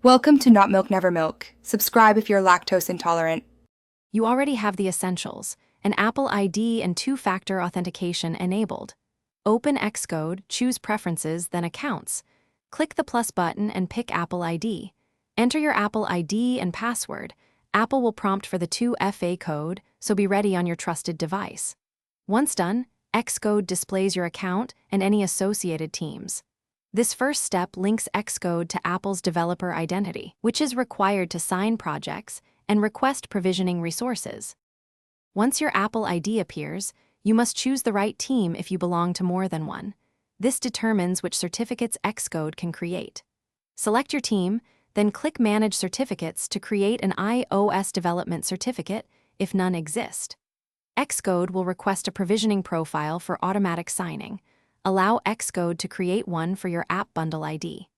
Welcome to Not Milk Never Milk. Subscribe if you're lactose intolerant. You already have the essentials: an Apple ID and two-factor authentication enabled. Open Xcode, choose Preferences, then Accounts. Click the plus button and pick Apple ID. Enter your Apple ID and password. Apple will prompt for the 2FA code, so be ready on your trusted device. Once done, Xcode displays your account and any associated teams. This first step links Xcode to Apple's developer identity, which is required to sign projects and request provisioning resources. Once your Apple ID appears, you must choose the right team if you belong to more than one. This determines which certificates Xcode can create. Select your team, then click Manage Certificates to create an iOS development certificate if none exist. Xcode will request a provisioning profile for automatic signing. Allow Xcode to create one for your App Bundle ID.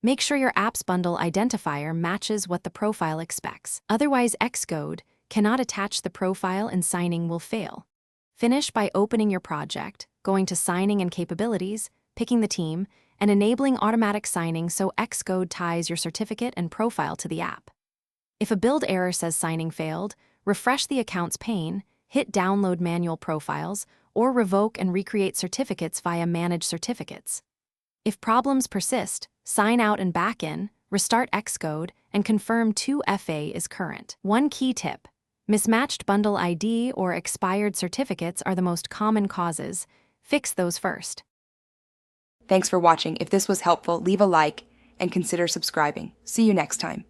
Make sure your Apps Bundle identifier matches what the profile expects. Otherwise, Xcode cannot attach the profile and signing will fail. Finish by opening your project, going to Signing and Capabilities, picking the team, and enabling automatic signing so Xcode ties your certificate and profile to the app. If a build error says signing failed, refresh the Accounts pane, hit Download Manual Profiles, or revoke and recreate certificates via Manage Certificates. If problems persist, sign out and back in, restart Xcode, and confirm 2FA is current. One key tip: mismatched bundle ID or expired certificates are the most common causes. Fix those first. Thanks for watching. If this was helpful, leave a like and consider subscribing. See you next time.